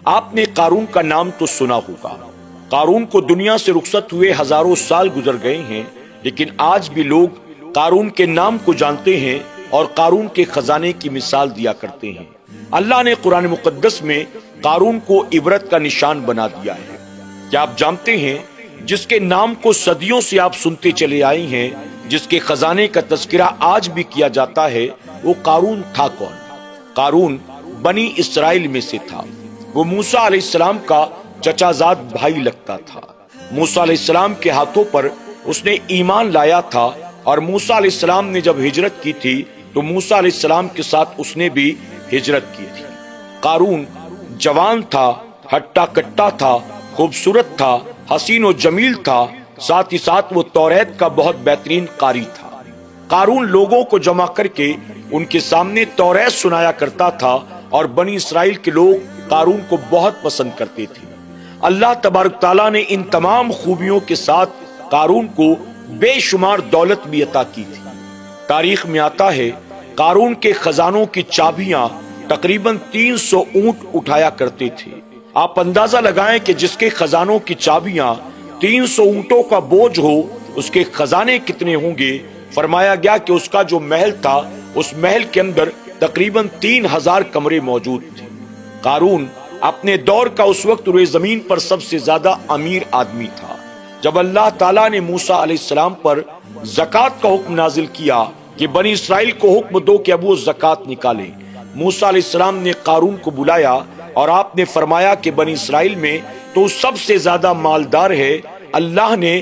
آپ نے قارون کا نام تو سنا ہوگا۔ قارون کو دنیا سے رخصت ہوئے ہزاروں سال گزر گئے ہیں، لیکن آج بھی لوگ قارون کے نام کو جانتے ہیں اور قارون کے خزانے کی مثال دیا کرتے ہیں۔ اللہ نے قرآن مقدس میں قارون کو عبرت کا نشان بنا دیا ہے۔ کیا آپ جانتے ہیں جس کے نام کو صدیوں سے آپ سنتے چلے آئے ہیں، جس کے خزانے کا تذکرہ آج بھی کیا جاتا ہے، وہ قارون تھا کون؟ قارون بنی اسرائیل میں سے تھا۔ وہ موسیٰ علیہ السلام کا چچا زاد بھائی لگتا تھا۔ موسیٰ علیہ السلام کے ہاتھوں پر اس نے ایمان لایا تھا، اور موسیٰ علیہ السلام نے جب ہجرت کی تھی تو موسیٰ علیہ السلام کے ساتھ اس نے بھی ہجرت کی تھی۔ قارون جوان تھا، ہٹا کٹا تھا، خوبصورت تھا، حسین و جمیل تھا، ساتھ ہی ساتھ وہ توریت کا بہت بہترین قاری تھا۔ قارون لوگوں کو جمع کر کے ان کے سامنے توریت سنایا کرتا تھا، اور بنی اسرائیل کے لوگ قارون کو بہت پسند کرتے تھے۔ اللہ تبارک تعالیٰ نے ان تمام خوبیوں کے ساتھ قارون کو بے شمار دولت بھی عطا کی تھی۔ تاریخ میں آتا ہے قارون کے خزانوں کی چابیاں تقریباً 300 اونٹ اٹھایا کرتے تھے۔ آپ اندازہ لگائیں کہ جس کے خزانوں کی چابیاں 300 اونٹوں کا بوجھ ہو، اس کے خزانے کتنے ہوں گے۔ فرمایا گیا کہ اس کا جو محل تھا، اس محل کے اندر تقریباً 3000 کمرے موجود تھے۔ قارون اپنے دور کا اس وقت روئے زمین پر سب سے زیادہ امیر آدمی تھا۔ جب اللہ تعالیٰ نے موسیٰ علیہ السلام پر زکوٰۃ کا حکم نازل کیا کہ بنی اسرائیل کو حکم دو کہ اب وہ زکوٰۃ نکالیں، موسیٰ علیہ السلام نے قارون کو بلایا اور آپ نے فرمایا کہ بنی اسرائیل میں تو سب سے زیادہ مالدار ہے، اللہ نے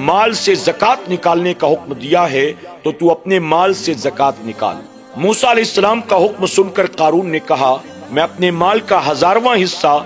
مال سے زکوٰۃ نکالنے کا حکم دیا ہے، تو تو اپنے مال سے زکوٰۃ نکال۔ موسیٰ علیہ السلام کا حکم سن کر قارون نے کہا، میں اپنے مال کا 1000واں حصہ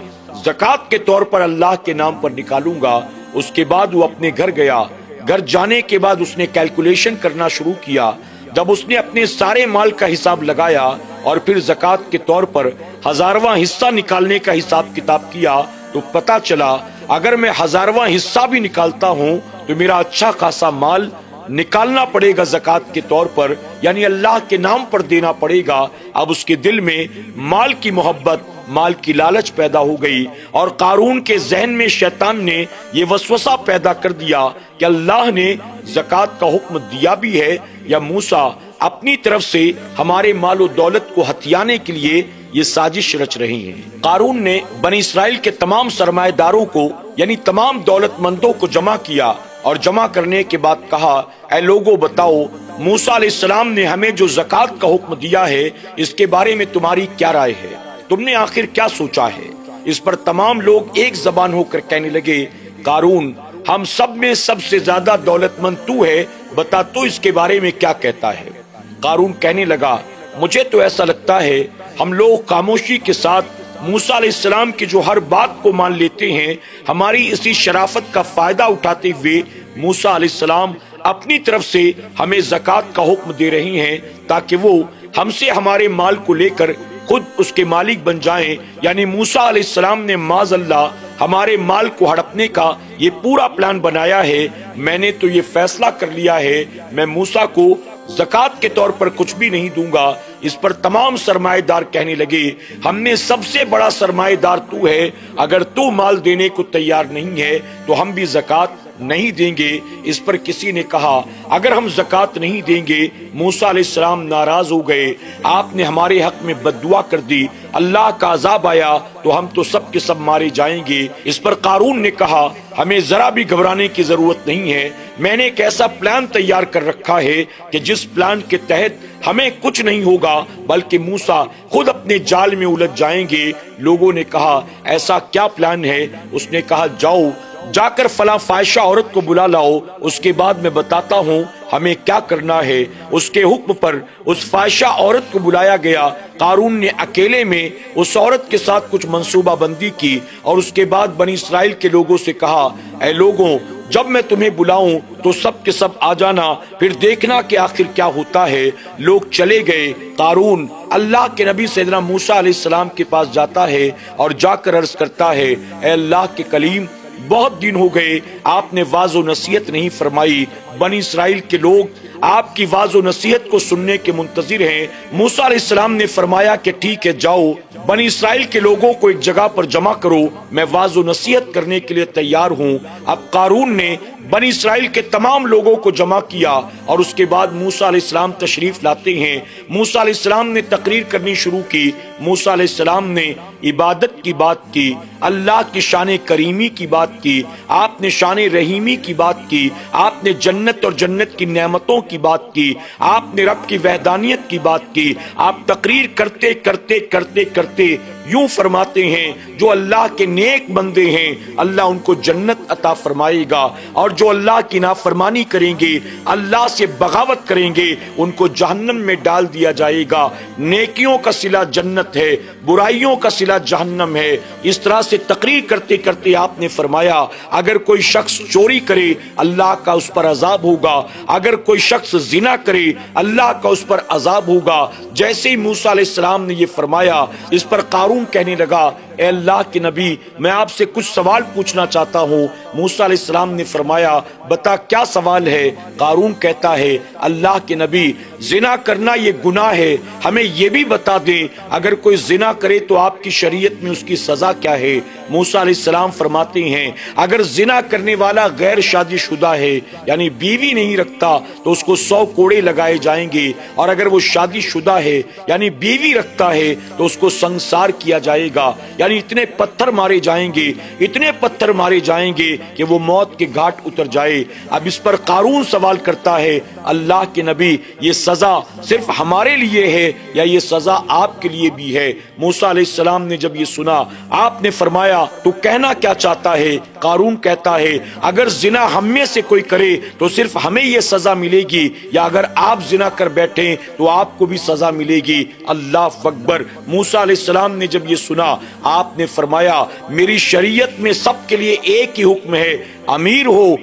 زکوٰۃ کے طور پر اللہ کے نام پر نکالوں گا۔ اس کے بعد وہ اپنے گھر گیا۔ گھر جانے کے بعد اس نے کیلکولیشن کرنا شروع کیا۔ جب اس نے اپنے سارے مال کا حساب لگایا اور پھر زکوٰۃ کے طور پر 1000واں حصہ نکالنے کا حساب کتاب کیا، تو پتا چلا اگر میں 1000واں حصہ بھی نکالتا ہوں تو میرا اچھا خاصا مال نکالنا پڑے گا زکوٰۃ کے طور پر، یعنی اللہ کے نام پر دینا پڑے گا۔ اب اس کے دل میں مال کی محبت، مال کی لالچ پیدا ہو گئی، اور قارون کے ذہن میں شیطان نے یہ وسوسہ پیدا کر دیا کہ اللہ نے زکوٰۃ کا حکم دیا بھی ہے، یا موسیٰ اپنی طرف سے ہمارے مال و دولت کو ہتھیانے کے لیے یہ سازش رچ رہی ہیں۔ قارون نے بنی اسرائیل کے تمام سرمایہ داروں کو، یعنی تمام دولت مندوں کو جمع کیا، اور جمع کرنے کے بعد کہا، اے لوگوں بتاؤ، موسیٰ علیہ السلام نے ہمیں جو زکوٰۃ کا حکم دیا ہے، اس کے بارے میں تمہاری کیا رائے ہے؟ تم نے آخر کیا سوچا ہے؟ اس پر تمام لوگ ایک زبان ہو کر کہنے لگے، قارون، ہم سب میں سب سے زیادہ دولت مند تو ہے، بتا تو اس کے بارے میں کیا کہتا ہے؟ قارون کہنے لگا، مجھے تو ایسا لگتا ہے ہم لوگ خاموشی کے ساتھ موسیٰ علیہ السلام کی جو ہر بات کو مان لیتے ہیں، ہماری اسی شرافت کا فائدہ اٹھاتے ہوئے موسیٰ علیہ السلام اپنی طرف سے ہمیں زکوٰۃ کا حکم دے رہی ہیں، تاکہ وہ ہم سے ہمارے مال کو لے کر خود اس کے مالک بن جائیں۔ یعنی موسیٰ علیہ السلام نے معاذ اللہ ہمارے مال کو ہڑپنے کا یہ پورا پلان بنایا ہے۔ میں نے تو یہ فیصلہ کر لیا ہے، میں موسیٰ کو زکوٰۃ کے طور پر کچھ بھی نہیں دوں گا۔ اس پر تمام سرمایہ دار کہنے لگے، ہم میں سب سے بڑا سرمایہ دار تو ہے، اگر تو مال دینے کو تیار نہیں ہے تو ہم بھی زکوٰۃ نہیں دیں گے۔ اس پر کسی نے کہا، اگر ہم زکوٰۃ نہیں دیں گے، موسیٰ علیہ السلام ناراض ہو گئے، آپ نے ہمارے حق میں بد دعا کر دی، اللہ کا عذاب آیا تو ہم تو سب کے سب مارے جائیں گے۔ اس پر قارون نے کہا، ہمیں ذرا بھی گھبرانے کی ضرورت نہیں ہے، میں نے ایک ایسا پلان تیار کر رکھا ہے کہ جس پلان کے تحت ہمیں کچھ نہیں ہوگا، بلکہ موسیٰ خود اپنے جال میں الجھ جائیں گے۔ لوگوں نے کہا، ایسا کیا پلان ہے؟ اس نے کہا، جاؤ جا کر فلاں فاحشہ عورت کو بلا لاؤ، اس کے بعد میں بتاتا ہوں ہمیں کیا کرنا ہے۔ اس کے حکم پر اس فاحشہ عورت کو بلایا گیا۔ قارون نے اکیلے میں اس عورت کے ساتھ کچھ منصوبہ بندی کی، اور اس کے بعد بنی اسرائیل کے لوگوں سے کہا، اے لوگوں، جب میں تمہیں بلاؤں تو سب کے سب آ جانا، پھر دیکھنا کہ آخر کیا ہوتا ہے۔ لوگ چلے گئے۔ قارون اللہ کے نبی سیدنا موسیٰ علیہ السلام کے پاس جاتا ہے اور جا کر عرض کرتا ہے، اے اللہ کے کلیم، بہت دن ہو گئے آپ نے واعظ و نصیحت نہیں فرمائی، بنی اسرائیل کے لوگ آپ کی واز و نصیحت کو سننے کے منتظر ہیں۔ موسیٰ علیہ السلام نے فرمایا کہ ٹھیک ہے، جاؤ بنی اسرائیل کے لوگوں کو ایک جگہ پر جمع کرو، میں واز و نصیحت کرنے کے لیے تیار ہوں۔ اب قارون نے بنی اسرائیل کے تمام لوگوں کو جمع کیا اور اس کے بعد موسیٰ علیہ السلام تشریف لاتے ہیں۔ موسیٰ علیہ السلام نے تقریر کرنی شروع کی۔ موسیٰ علیہ السلام نے عبادت کی بات کی، اللہ کی شان کریمی کی بات کی، آپ نے شان رحیمی کی بات کی، آپ نے جنت اور جنت کی نعمتوں کی بات کی، آپ نے رب کی وحدانیت کی بات کی۔ آپ تقریر کرتے کرتے کرتے کرتے یوں فرماتے ہیں جو اللہ کے نیک بندے ہیں اللہ ان کو جنت عطا فرمائے گا، اور جو اللہ کی نافرمانی کریں گے، اللہ سے بغاوت کریں گے، ان کو جہنم میں ڈال دیا جائے گا۔ نیکیوں کا صلہ جنت ہے، برائیوں کا صلہ جہنم ہے۔ اس طرح سے تقریر کرتے کرتے آپ نے فرمایا اگر کوئی شخص چوری کرے اللہ کا اس پر عذاب ہوگا، اگر کوئی شخص زنا کرے اللہ کا اس پر عذاب ہوگا۔ جیسے ہی موسیٰ علیہ السلام نے یہ فرمایا، اس پر قارون کہنے لگا اے اللہ کے نبی میں آپ سے کچھ سوال پوچھنا چاہتا ہوں۔ موسیٰ علیہ السلام نے فرمایا بتا کیا سوال ہے؟ قارون کہتا ہے اللہ کے نبی زنا کرنا یہ گناہ ہے، ہمیں یہ بھی بتا دیں اگر کوئی زنا کرے تو آپ کی شریعت میں اس کی سزا کیا ہے؟ موسیٰ علیہ السلام فرماتے ہیں اگر زنا کرنے والا غیر شادی شدہ ہے یعنی بیوی نہیں رکھتا تو اس کو 100 کوڑے لگائے جائیں گے، اور اگر وہ شادی شدہ ہے یعنی بیوی رکھتا ہے تو اس کو سنسار کیا جائے گا، یعنی اتنے پتھر مارے جائیں گے، اتنے پتھر مارے جائیں گے کہ وہ موت کے گھاٹ اتر جائے۔ اب اس پر قارون سوال کرتا ہے اللہ کے نبی یہ سزا صرف ہمارے لیے ہے یا یہ سزا آپ کے لیے بھی ہے؟ موسیٰ علیہ السلام نے جب یہ سنا آپ نے فرمایا تو کہنا کیا چاہتا ہے؟ قارون کہتا ہے اگر زنا ہم میں سے کوئی کرے تو صرف ہمیں یہ سزا ملے گی، یا اگر آپ زنا کر بیٹھیں تو آپ کو بھی سزا ملے گی۔ اللہ اکبر۔ موسیٰ علیہ السلام نے جب یہ سنا آپ نے فرمایا میری شریعت میں سب کے لیے ایک ہی حکم ہے، امیر ہو،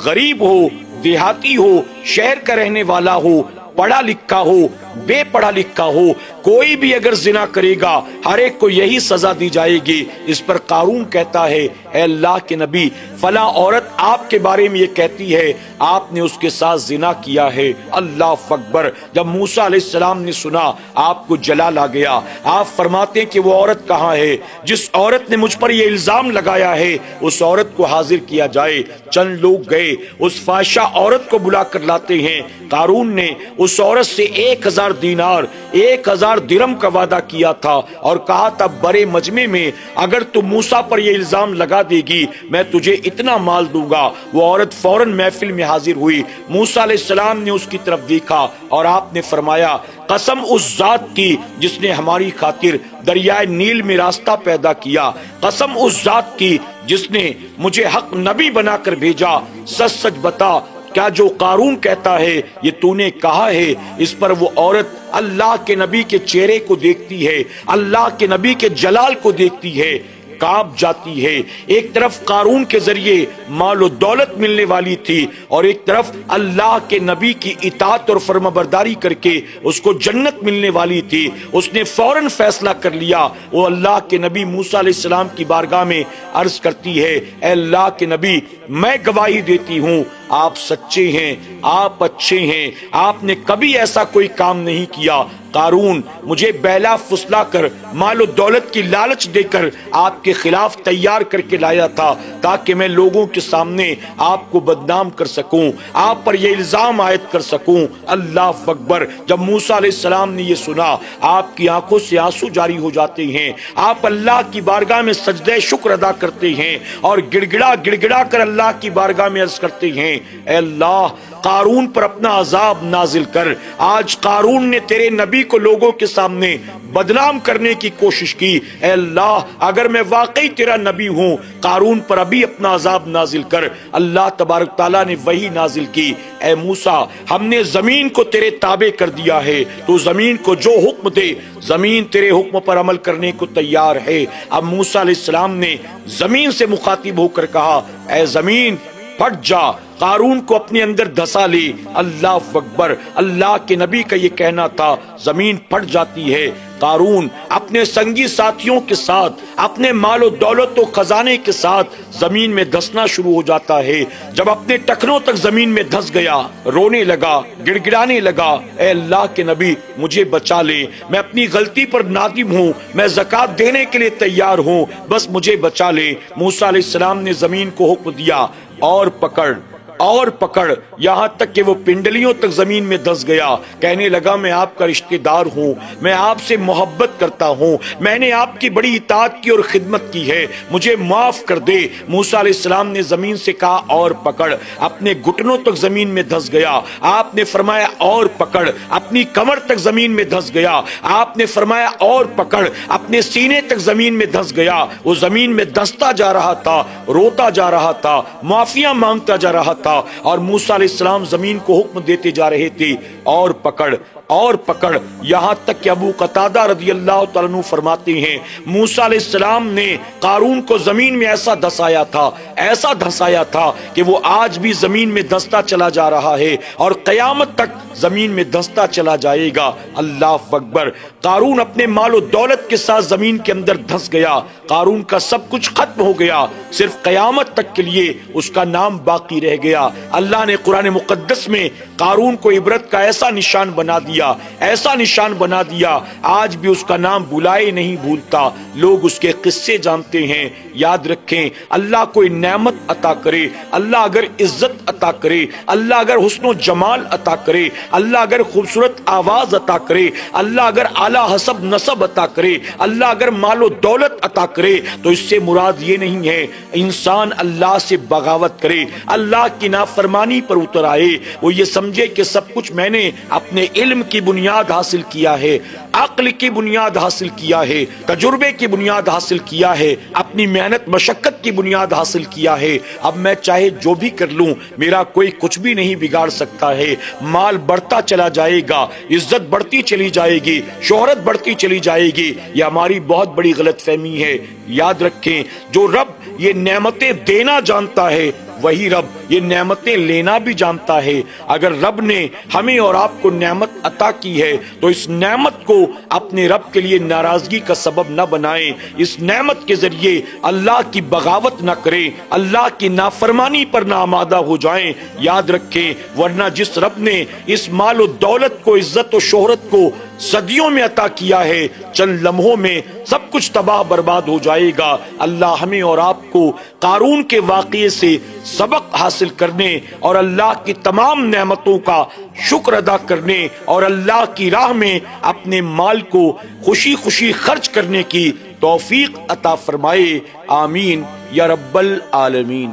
غریب ہو، دیہاتی ہو، شہر کا رہنے والا ہو، پڑھا لکھا ہو، بے پڑھا لکھا ہو، کوئی بھی اگر زنا کرے گا ہر ایک کو یہی سزا دی جائے گی۔ اس پر قارون کہتا ہے اے اللہ کے نبی فلاں عورت آپ کے بارے میں یہ کہتی ہے آپ نے اس کے ساتھ زنا کیا ہے۔ اللہ اکبر۔ جب موسیٰ علیہ السلام نے سنا آپ کو جلال آ گیا۔ آپ فرماتے ہیں کہ وہ عورت کہاں ہے؟ جس عورت نے مجھ پر یہ الزام لگایا ہے اس عورت کو حاضر کیا جائے۔ چند لوگ گئے اس فاحشہ عورت کو بلا کر لاتے ہیں۔ قارون نے اس عورت سے 1000 دینار 1000 درہم کا وعدہ کیا تھا اور کہا تھا بڑے مجمع میں اگر تو موسیٰ پر یہ الزام لگا دے گی میں تجھے اتنا مال دوں گا۔ وہ عورت فوراً محفل میں حاضر ہوئی۔ موسیٰ علیہ السلام نے اس کی طرف دیکھا اور آپ نے فرمایا قسم اس ذات کی جس نے ہماری خاطر دریائے نیل میں راستہ پیدا کیا، قسم اس ذات کی جس نے مجھے حق نبی بنا کر بھیجا، سچ سچ بتا کیا جو قارون کہتا ہے یہ تو نے کہا ہے؟ اس پر وہ عورت اللہ کے نبی کے چہرے کو دیکھتی ہے، اللہ کے نبی کے جلال کو دیکھتی ہے، کانپ جاتی ہے۔ ایک طرف قارون کے ذریعے مال و دولت ملنے والی تھی اور ایک طرف اللہ کے نبی کی اطاعت اور فرمانبرداری کر کے اس کو جنت ملنے والی تھی۔ اس نے فوراً فیصلہ کر لیا۔ وہ اللہ کے نبی موسیٰ علیہ السلام کی بارگاہ میں عرض کرتی ہے اے اللہ کے نبی میں گواہی دیتی ہوں آپ سچے ہیں، آپ اچھے ہیں، آپ نے کبھی ایسا کوئی کام نہیں کیا۔ قارون مجھے بیلا فسلا کر مال و دولت کی لالچ دے کر آپ کے خلاف تیار کر کے لایا تھا تاکہ میں لوگوں کے سامنے آپ کو بدنام کر سکوں، آپ پر یہ الزام عائد کر سکوں۔ اللہ اکبر۔ جب موسیٰ علیہ السلام نے یہ سنا آپ کی آنکھوں سے آنسو جاری ہو جاتے ہیں، آپ اللہ کی بارگاہ میں سجدہ شکر ادا کرتے ہیں اور گڑ گڑا کر اللہ کی بارگاہ میں عرض کرتے ہیں اے اللہ قارون پر اپنا عذاب نازل کر۔ آج قارون نے تیرے نبی کو لوگوں کے سامنے بدنام کرنے کی کوشش کی، اے اللہ اگر میں واقعی تیرا نبی ہوں قارون پر ابھی اپنا عذاب نازل کر۔ اللہ تبارک تعالیٰ نے وحی نازل کی اے موسیٰ ہم نے زمین کو تیرے تابع کر دیا ہے، تو زمین کو جو حکم دے زمین تیرے حکم پر عمل کرنے کو تیار ہے۔ اب موسیٰ علیہ السلام نے زمین سے مخاطب ہو کر کہا اے زمین پھٹ جا، قارون کو اپنے اندر دھسا لے۔ اللہ اکبر۔ اللہ کے نبی کا یہ کہنا تھا، زمین پھٹ جاتی ہے۔ قارون اپنے سنگی ساتھیوں کے ساتھ اپنے مال و دولت و خزانے کے ساتھ زمین میں دھسنا شروع ہو جاتا ہے۔ جب اپنے ٹخنوں تک زمین میں دھس گیا، رونے لگا، گڑ گڑانے لگا، اے اللہ کے نبی مجھے بچا لے، میں اپنی غلطی پر نادم ہوں، میں زکوٰۃ دینے کے لیے تیار ہوں، بس مجھے بچا لے۔ موسیٰ علیہ السلام نے زمین کو حکم دیا اور پکڑ اور پکڑ، یہاں تک کہ وہ پنڈلیوں تک زمین میں دھس گیا۔ کہنے لگا میں آپ کا رشتہ دار ہوں، میں آپ سے محبت کرتا ہوں، میں نے آپ کی بڑی اطاعت کی اور خدمت کی ہے، مجھے معاف کر دے۔ موسیٰ علیہ السلام نے زمین سے کہا اور پکڑ، اپنے گھٹنوں تک زمین میں دھس گیا۔ آپ نے فرمایا اور پکڑ، اپنی کمر تک زمین میں دھس گیا۔ آپ نے فرمایا اور پکڑ، اپنے سینے تک زمین میں دھس گیا۔ وہ زمین میں دھستا جا رہا تھا، روتا جا رہا تھا، معافیاں مانگتا جا رہا تھا، اور موسیٰ علیہ السلام زمین کو حکم دیتے جا رہے تھے اور پکڑ اور پکڑ، یہاں تک کہ ابو قتادہ رضی اللہ تعالیٰ عنہ فرماتے ہیں موسیٰ علیہ السلام نے قارون کو زمین میں ایسا دھسایا تھا کہ وہ آج بھی زمین میں دھستا چلا جا رہا ہے اور قیامت تک زمین میں دھستا چلا جائے گا۔ اللہ اکبر۔ قارون اپنے مال و دولت کے ساتھ زمین کے اندر دھس گیا، قارون کا سب کچھ ختم ہو گیا، صرف قیامت تک کے لیے اس کا نام باقی رہ گیا۔ اللہ نے قرآن مقدس میں قارون کو عبرت کا ایسا نشان بنا دیا، ایسا نشان بنا دیا، آج بھی اس کا نام بلائے نہیں بھولتا، لوگ اس کے قصے جانتے ہیں۔ یاد رکھیں، اللہ کوئی نعمت عطا کرے، اللہ اگر عزت عطا کرے، اللہ اگر حسن و جمال عطا کرے، اللہ اگر خوبصورت آواز عطا کرے، اللہ اگر اعلیٰ حسب نسب عطا کرے، اللہ اگر مال و دولت عطا کرے، تو اس سے مراد یہ نہیں ہے انسان اللہ سے بغاوت کرے، اللہ کی نافرمانی پر اتر آئے، وہ یہ سمجھے کہ سب کچھ میں نے اپنے علم کی بنیاد حاصل کیا ہے، عقل کی بنیاد حاصل کیا ہے، تجربے کی بنیاد حاصل کیا ہے، اپنی محنت مشقت کی بنیاد حاصل کیا ہے، اب میں چاہے جو بھی کر لوں میرا کوئی کچھ بھی نہیں بگاڑ سکتا ہے۔ مال بڑھتا چلا جائے گا، عزت بڑھتی چلی جائے گی، شہرت بڑھتی چلی جائے گی، یہ ہماری بہت بڑی غلط فہمی ہے۔ یاد رکھیں، جو رب یہ نعمتیں دینا جانتا ہے وہی رب یہ نعمتیں لینا بھی جانتا ہے۔ اگر رب نے ہمیں اور آپ کو نعمت عطا کی ہے تو اس نعمت کو اپنے رب کے لیے ناراضگی کا سبب نہ بنائیں، اس نعمت کے ذریعے اللہ کی بغاوت نہ کریں، اللہ کی نافرمانی پر نہ آمادہ ہو جائیں۔ یاد رکھیں، ورنہ جس رب نے اس مال و دولت کو، عزت و شہرت کو صدیوں میں عطا کیا ہے، چند لمحوں میں سب کچھ تباہ برباد ہو جائے گا۔ اللہ ہمیں اور آپ کو قارون کے واقعے سے سبق حاصل کرنے اور اللہ کی تمام نعمتوں کا شکر ادا کرنے اور اللہ کی راہ میں اپنے مال کو خوشی خوشی خرچ کرنے کی توفیق عطا فرمائے، آمین یا رب العالمین۔